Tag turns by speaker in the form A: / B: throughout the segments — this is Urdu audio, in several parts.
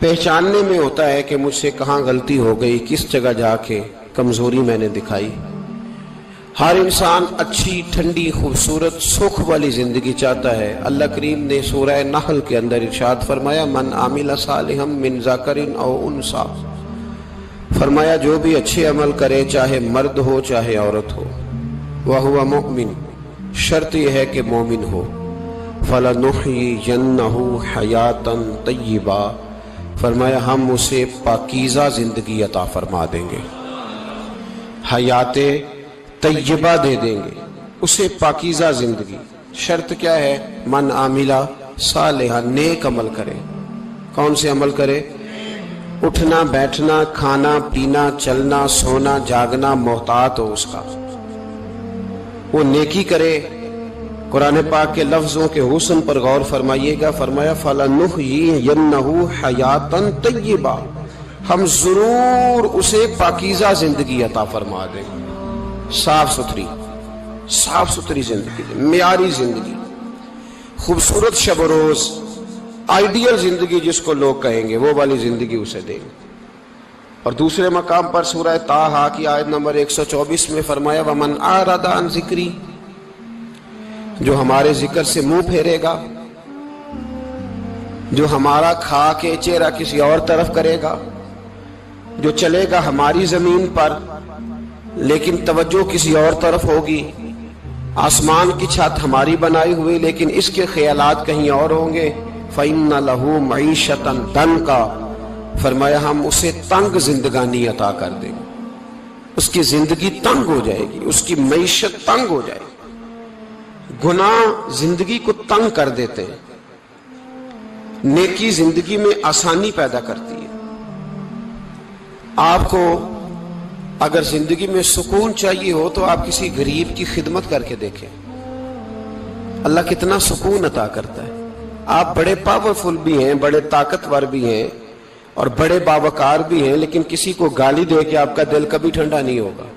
A: پہچاننے میں ہوتا ہے کہ مجھ سے کہاں غلطی ہو گئی، کس جگہ جا کے کمزوری میں نے دکھائی۔ ہر انسان اچھی، ٹھنڈی، خوبصورت، سکھ والی زندگی چاہتا ہے۔ اللہ کریم نے سورہ نحل کے اندر ارشاد فرمایا من عمل صالحا من ذکر او انثی، فرمایا جو بھی اچھے عمل کرے، چاہے مرد ہو چاہے عورت ہو، وہو مؤمن، شرط یہ ہے کہ مومن ہو، فَلَنُحْيِيَنَّهُ حَيَاةً طَيِّبَةً، فرمایا ہم اسے پاکیزہ زندگی عطا فرما دیں گے، حیات طیبہ دے دیں گے اسے، پاکیزہ زندگی۔ شرط کیا ہے؟ من عاملہ صالحا، نیک عمل کرے۔ کون سے عمل کرے؟ اٹھنا بیٹھنا، کھانا پینا، چلنا سونا جاگنا محتاط ہو اس کا، وہ نیکی کرے۔ قرآن پاک کے لفظوں کے حسن پر غور فرمائیے گا، فرمایا فَلَنُحْيِيَنَّهُ حَيَاةً طَيِّبَةً، ہم ضرور اسے پاکیزہ زندگی عطا فرما دیں گے، صاف ستھری زندگی، معیاری زندگی، خوبصورت شب و روز، آئیڈیل زندگی جس کو لوگ کہیں گے، وہ والی زندگی اسے دیں گے۔ اور دوسرے مقام پر سورہ طٰہٰ کی آیت نمبر 124 میں فرمایا وَمَنْ أَعْرَضَ عَنْ ذِكْرِی، جو ہمارے ذکر سے منہ پھیرے گا، جو ہمارا کھا کے چہرہ کسی اور طرف کرے گا، جو چلے گا ہماری زمین پر لیکن توجہ کسی اور طرف ہوگی، آسمان کی چھت ہماری بنائی ہوئی لیکن اس کے خیالات کہیں اور ہوں گے، فَإِنَّ لَهُ مَعِيشَةً ضَنْكًا، فرمایا ہم اسے تنگ زندگانی عطا کر دیں گے، اس کی زندگی تنگ ہو جائے گی، اس کی معیشت تنگ ہو جائے گی۔ گناہ زندگی کو تنگ کر دیتے ہیں، نیکی زندگی میں آسانی پیدا کرتی ہے۔ آپ کو اگر زندگی میں سکون چاہیے ہو تو آپ کسی غریب کی خدمت کر کے دیکھیں، اللہ کتنا سکون عطا کرتا ہے۔ آپ بڑے پاورفل بھی ہیں، بڑے طاقتور بھی ہیں اور بڑے باوقار بھی ہیں، لیکن کسی کو گالی دے کے آپ کا دل کبھی ٹھنڈا نہیں ہوگا،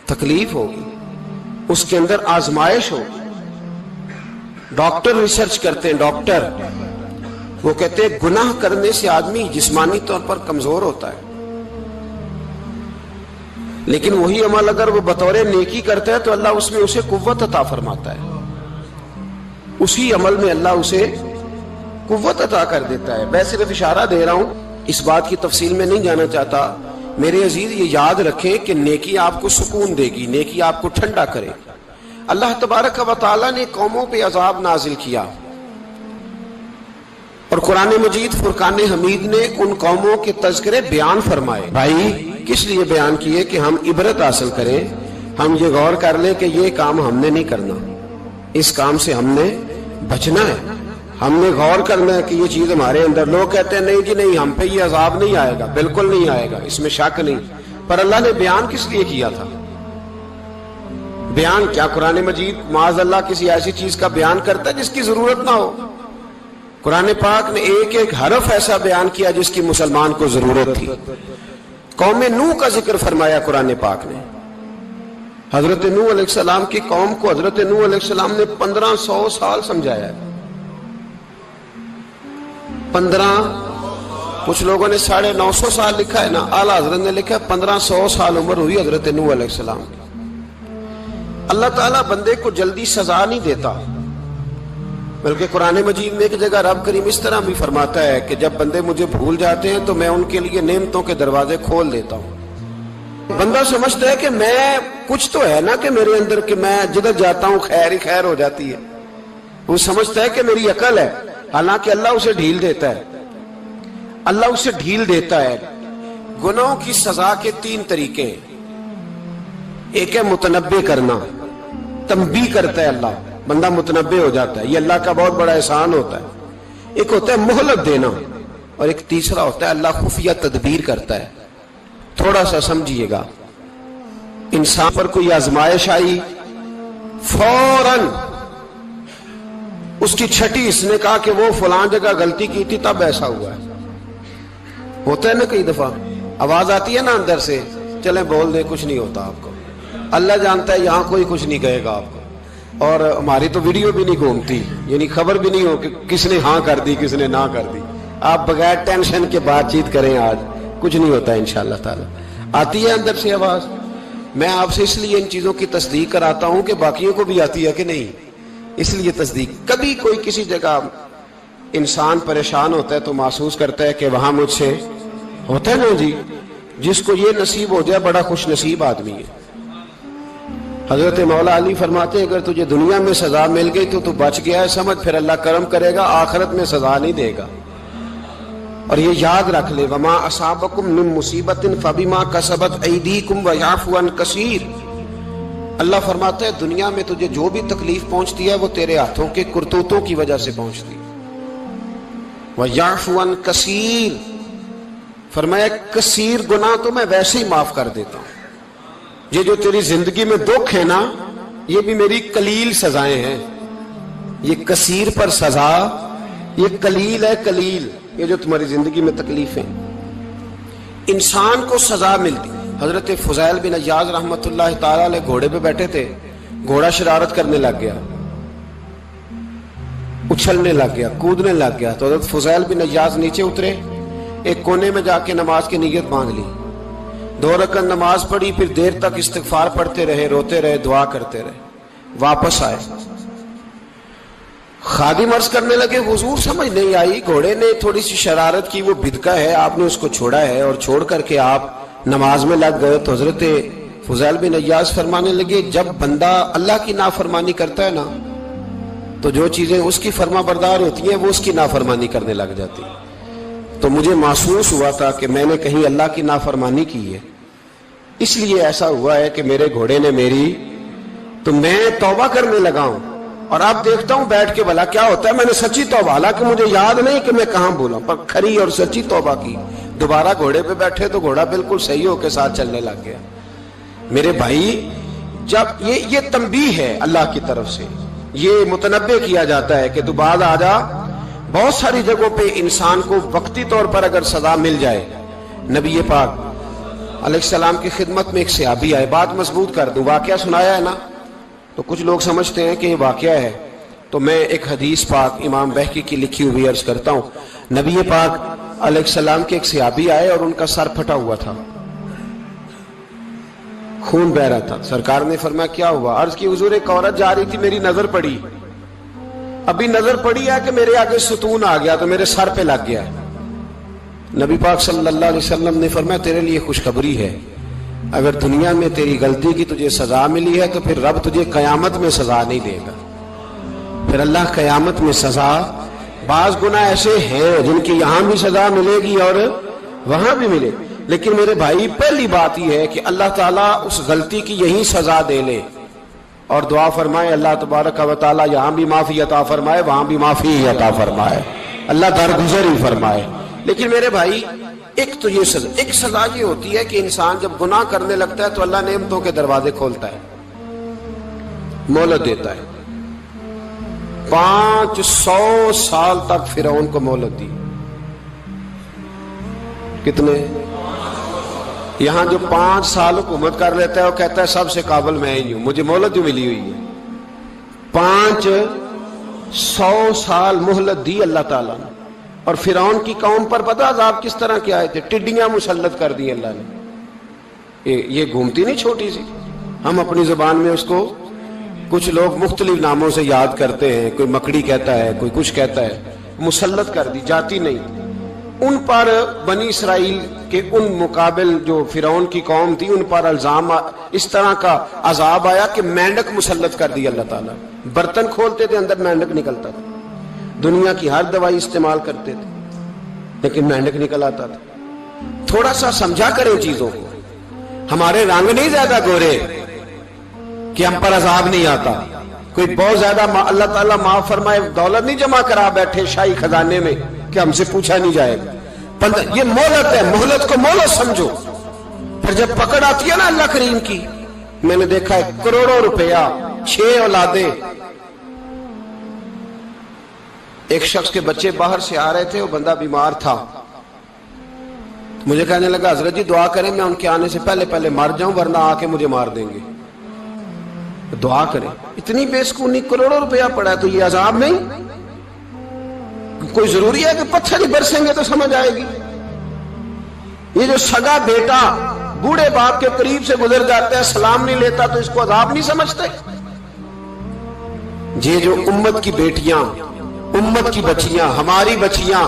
A: تکلیف ہوگی، اس کے اندر آزمائش ہوگی۔ ڈاکٹر ریسرچ کرتے ہیں، ڈاکٹر وہ کہتے ہیں گناہ کرنے سے آدمی جسمانی طور پر کمزور ہوتا ہے، لیکن وہی عمل اگر وہ بطور نیکی کرتا ہے تو اللہ اس میں اسے قوت عطا فرماتا ہے، اسی عمل میں اللہ اسے قوت عطا کر دیتا ہے۔ میں صرف اشارہ دے رہا ہوں، اس بات کی تفصیل میں نہیں جانا چاہتا۔ میرے عزیز یہ یاد رکھیں کہ نیکی آپ کو سکون دے گی، نیکی آپ کو ٹھنڈا کرے گی۔ اللہ تبارک و تعالیٰ نے قوموں پہ عذاب نازل کیا اور قرآن مجید فرقان حمید نے ان قوموں کے تذکرے بیان فرمائے۔ بھائی کس لیے بیان کیے؟ کہ ہم عبرت حاصل کریں، ہم یہ غور کر لیں کہ یہ کام ہم نے نہیں کرنا، اس کام سے ہم نے بچنا ہے، ہم نے غور کرنا ہے کہ یہ چیز ہمارے اندر۔ لوگ کہتے ہیں نہیں جی نہیں، ہم پہ یہ عذاب نہیں آئے گا، بالکل نہیں آئے گا، اس میں شک نہیں۔ پر اللہ نے بیان کس لیے کیا تھا؟ بیان کیا قرآن مجید معاذ اللہ کسی ایسی چیز کا بیان کرتا ہے جس کی ضرورت نہ ہو؟ قرآن پاک نے ایک ایک حرف ایسا بیان کیا جس کی مسلمان کو ضرورت تھی۔ قوم نوح کا ذکر فرمایا قرآن پاک نے۔ حضرت نوح علیہ السلام کی قوم کو حضرت نوح علیہ السلام نے 1500 سال سمجھایا ہے، کچھ لوگوں نے 950 سال لکھا ہے نا، اعلیٰ حضرت نے لکھا ہے 1500 سال عمر ہوئی حضرت نوح علیہ السلام کی۔ اللہ تعالیٰ بندے کو جلدی سزا نہیں دیتا، بلکہ قرآن مجید میں ایک جگہ رب کریم اس طرح بھی فرماتا ہے کہ جب بندے مجھے بھول جاتے ہیں تو میں ان کے لیے نعمتوں کے دروازے کھول دیتا ہوں۔ بندہ سمجھتا ہے کہ میں کچھ تو ہے نا کہ میرے اندر کہ میں جدھر جاتا ہوں خیر ہی خیر ہو جاتی ہے، وہ سمجھتا ہے کہ میری عقل ہے، حالانکہ اللہ اسے ڈھیل دیتا ہے، اللہ اسے ڈھیل دیتا ہے۔ گناہوں کی سزا کے 3 طریقے ہیں۔ ایک ہے متنبع کرنا، تنبیہ کرتا ہے اللہ، بندہ متنبع ہو جاتا ہے، یہ اللہ کا بہت بڑا احسان ہوتا ہے۔ ایک ہوتا ہے مہلت دینا، اور ایک تیسرا ہوتا ہے اللہ خفیہ تدبیر کرتا ہے۔ تھوڑا سا سمجھیے گا، انسان پر کوئی آزمائش آئی، فوراً اس کی چھٹی اس نے کہا کہ وہ فلاں جگہ غلطی کی تھی تب ایسا ہوا ہے۔ ہوتا ہے نا کئی دفعہ آواز آتی ہے نا اندر سے، چلیں بول دیں کچھ نہیں ہوتا آپ کو، اللہ جانتا ہے یہاں کوئی کچھ نہیں کہے گا آپ کو، اور ہماری تو ویڈیو بھی نہیں گھومتی، یعنی خبر بھی نہیں ہو کہ کس نے ہاں کر دی کس نے نہ کر دی، آپ بغیر ٹینشن کے بات چیت کریں، آج کچھ نہیں ہوتا انشاءاللہ تعالی۔ آتی ہے اندر سے آواز؟ میں آپ سے اس لیے ان چیزوں کی تصدیق کراتا ہوں کہ باقیوں کو بھی آتی ہے کہ نہیں، اس لیے تصدیق۔ کبھی کوئی کسی جگہ انسان پریشان ہوتا ہے تو محسوس کرتا ہے کہ وہاں مجھ سے ہوتا ہے نا جی، جس کو یہ نصیب ہو جائے بڑا خوش نصیب آدمی ہے۔ حضرت مولا علی فرماتے ہیں اگر تجھے دنیا میں سزا مل گئی تو بچ گیا ہے، سمجھ پھر اللہ کرم کرے گا، آخرت میں سزا نہیں دے گا۔ اور یہ یاد رکھ لے، وما اصابکم من مصیبت فبما کسبت ایدیکم ویعفو عن کثیر۔ اللہ فرماتا ہے دنیا میں تجھے جو بھی تکلیف پہنچتی ہے وہ تیرے ہاتھوں کے کرتوتوں کی وجہ سے پہنچتی ہے۔ ویعفو عن کثیر، فرمایا کثیر گناہ تو میں ویسے ہی معاف کر دیتا ہوں۔ یہ جو تیری زندگی میں دکھ ہے نا، یہ بھی میری قلیل سزائیں ہیں۔ یہ کثیر پر سزا، یہ قلیل ہے، قلیل یہ جو تمہاری زندگی میں تکلیف ہیں۔ انسان کو سزا ملتی۔ حضرت فضیل بن عیاض رحمت اللہ تعالی علیہ گھوڑے پہ بیٹھے تھے، گھوڑا شرارت کرنے لگ گیا، اچھلنے لگ گیا، کودنے لگ گیا، تو حضرت فضیل بن عیاض نیچے اترے، ایک کونے میں جا کے نماز کی نیت مانگ لی، 2 رکعت نماز پڑھی، پھر دیر تک استغفار پڑھتے رہے، روتے رہے، دعا کرتے رہے، واپس آئے۔ خادم عرض کرنے لگے حضور سمجھ نہیں آئی، گھوڑے نے تھوڑی سی شرارت کی، وہ بدکا ہے، آپ نے اس کو چھوڑا ہے اور چھوڑ کر کے آپ نماز میں لگ گئے۔ تو حضرت فضیل بن عیاض فرمانے لگے جب بندہ اللہ کی نافرمانی کرتا ہے نا تو جو چیزیں اس کی فرما بردار ہوتی ہیں وہ اس کی نافرمانی کرنے لگ جاتی۔ تو مجھے محسوس ہوا تھا کہ میں نے کہیں اللہ کی نافرمانی کی ہے، اس لیے ایسا ہوا ہے کہ میرے گھوڑے نے میری، تو میں توبہ کرنے لگا ہوں، اور اب دیکھتا ہوں بیٹھ کے بھلا کیا ہوتا ہے۔ میں نے سچی توبہ، حالانکہ مجھے یاد نہیں کہ میں کہاں بولا، پر کھری اور سچی توبہ کی۔ دوبارہ گھوڑے پہ بیٹھے تو گھوڑا بالکل صحیح ہو کے ساتھ چلنے لگ گیا۔ میرے بھائی، جب یہ تنبیہ ہے اللہ کی طرف سے، یہ متنبہ کیا جاتا ہے کہ تو بعد آ جا۔ بہت ساری جگہوں پہ انسان کو وقتی طور پر اگر سزا مل جائے، نبی پاک علیہ السلام کی خدمت میں ایک صحابی آئے، بات مضبوط کر دوں، واقعہ سنایا ہے نا تو کچھ لوگ سمجھتے ہیں کہ یہ واقعہ ہے، تو میں ایک حدیث پاک امام بہقی کی لکھی ہوئی عرض کرتا ہوں۔ نبی پاک علیہ السلام کے ایک صحابی آئے اور ان کا سر پھٹا ہوا تھا، خون بہ رہا تھا۔ سرکار نے فرمایا کیا ہوا؟ عرض کی حضور ایک عورت جا رہی تھی، میری نظر پڑی، ابھی نظر پڑی ہے کہ میرے آگے ستون آ گیا تو میرے سر پہ لگ گیا۔ نبی پاک صلی اللہ علیہ وسلم نے فرمایا تیرے لیے خوشخبری ہے، اگر دنیا میں تیری غلطی کی تجھے سزا ملی ہے تو پھر رب تجھے قیامت میں سزا نہیں دے گا۔ پھر اللہ قیامت میں سزا، بعض گناہ ایسے ہیں جن کی یہاں بھی سزا ملے گی اور وہاں بھی ملے، لیکن میرے بھائی پہلی بات یہ ہے کہ اللہ تعالیٰ اس غلطی کی یہی سزا دے لے، اور دعا فرمائے اللہ تبارک و تعالیٰ یہاں بھی معافی عطا فرمائے، وہاں بھی معافی عطا فرمائے، اللہ درگزر ہی فرمائے۔ لیکن میرے بھائی ایک تو یہ سزا، ایک سزا یہ ہوتی ہے کہ انسان جب گناہ کرنے لگتا ہے تو اللہ نعمتوں کے دروازے کھولتا ہے، مہلت دیتا ہے۔ 500 سال تک فرعون کو مہلت دی۔ کتنے؟ یہاں جو 5 سال حکومت کر لیتا ہے وہ کہتا ہے سب سے قابل میں ہی ہوں، مجھے مہلت جو ملی ہوئی ہے۔ 500 سال مہلت دی اللہ تعالیٰ نے، اور فرعون کی قوم پر پتہ عذاب کس طرح کے آئے تھے؟ ٹڈیاں مسلط کر دی اللہ نے۔ یہ گھومتی نہیں چھوٹی سی، ہم اپنی زبان میں اس کو کچھ لوگ مختلف ناموں سے یاد کرتے ہیں، کوئی مکڑی کہتا ہے، کوئی کچھ کہتا ہے، مسلط کر دی، جاتی نہیں۔ ان پر بنی اسرائیل کے ان مقابل جو فرعون کی قوم تھی ان پر الزام اس طرح کا عذاب آیا کہ مینڈک مسلط کر دی اللہ تعالیٰ۔ برتن کھولتے تھے اندر مینڈک نکلتا تھا، دنیا کی ہر دوائی استعمال کرتے تھے لیکن مینڈک نکل آتا تھا۔ تھوڑا سا سمجھا کریں چیزوں کو، ہمارے رنگ نہیں زیادہ گورے کہ ہم پر عذاب نہیں آتا۔ کوئی بہت زیادہ اللہ تعالیٰ معاف فرمائے دولت نہیں جمع کرا بیٹھے شاہی خزانے میں کہ ہم سے پوچھا نہیں جائے گا۔ یہ مہلت ہے، مہلت کو مہلت سمجھو۔ پھر جب پکڑ آتی ہے نا اللہ کریم کی، میں نے دیکھا ہے کروڑوں روپیہ، 6 اولادیں۔ ایک شخص کے بچے باہر سے آ رہے تھے، وہ بندہ بیمار تھا، مجھے کہنے لگا حضرت جی دعا کریں میں ان کے آنے سے پہلے مر جاؤں ورنہ آ کے مجھے مار دیں گے، دعا کریں۔ اتنی بے سکونی، کروڑوں روپیہ پڑا ہے تو یہ عذاب نہیں؟ کوئی ضروری ہے کہ پتھر ہی برسیں گے تو سمجھ آئے گی؟ یہ جو سگا بیٹا بوڑھے باپ کے قریب سے گزر جاتا ہے، سلام نہیں لیتا، تو اس کو عذاب نہیں سمجھتے؟ یہ جو امت کی بیٹیاں، امت کی بچیاں، ہماری بچیاں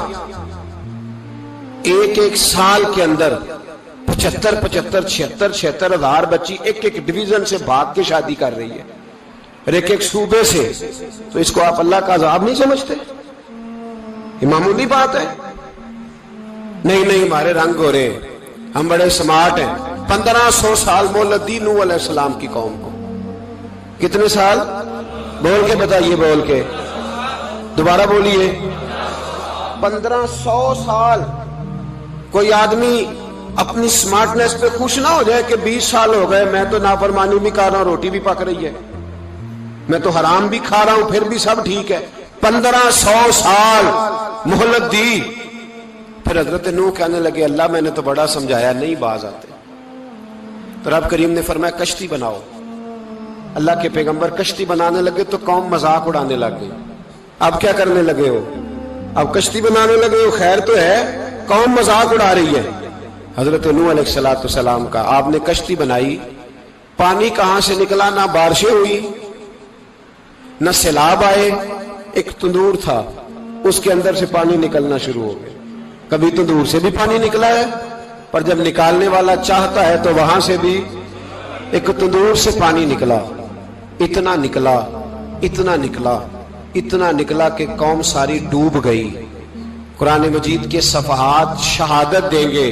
A: ایک سال کے اندر 75,000 ہزار بچی ایک ڈویژن سے بھاگ کے شادی کر رہی ہے، اور ایک صوبے سے، تو اس کو آپ اللہ کا عذاب نہیں سمجھتے؟ یہ معمولی بات ہے؟ نہیں ہمارے رنگ ہو رہے، ہم بڑے سمارٹ ہیں۔ 1500 سال مہلت دی نوح علیہ السلام کی قوم کو۔ کتنے سال؟ بول کے بتائیے، بول کے دوبارہ بولیے۔ 1500 سال۔ کوئی آدمی اپنی سمارٹنس پہ خوش نہ ہو جائے کہ 20 سال ہو گئے، میں تو نافرمانی بھی کر رہا ہوں، روٹی بھی پک رہی ہے، میں تو حرام بھی کھا رہا ہوں، پھر بھی سب ٹھیک ہے۔ 1500 سال مہلت دی۔ پھر حضرت نوح کہنے لگے اللہ میں نے تو بڑا سمجھایا، نہیں باز آتے۔ تو رب کریم نے فرمایا کشتی بناؤ۔ اللہ کے پیغمبر کشتی بنانے لگے تو قوم مذاق اڑانے لگ گئی۔ اب کیا کرنے لگے ہو؟ اب کشتی بنانے لگے ہو، خیر تو ہے، قوم مذاق اڑا رہی ہے۔ حضرت نوح علیہ السلام کا آپ نے کشتی بنائی، پانی کہاں سے نکلا؟ نہ بارشیں ہوئی، نہ سیلاب آئے، ایک تندور تھا، اس کے اندر سے پانی نکلنا شروع ہو گیا۔ کبھی تندور سے بھی پانی نکلا ہے، پر جب نکالنے والا چاہتا ہے تو وہاں سے بھی ایک تندور سے پانی نکلا۔ اتنا نکلا، اتنا نکلا، اتنا نکلا کہ قوم ساری ڈوب گئی۔ قرآن مجید کے صفحات شہادت دیں گے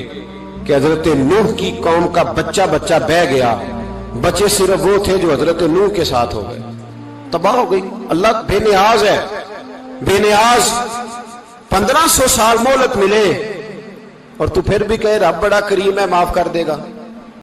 A: کہ حضرت نوح کی قوم کا بچہ بہ گیا، بچے صرف وہ تھے جو حضرت نوح کے ساتھ ہو گئے، تباہ ہو گئی۔ اللہ بے نیاز ہے، بے نیاز۔ 1500 سال مہلت ملے اور تو پھر بھی کہے رب بڑا کریم ہے، معاف کر دے گا۔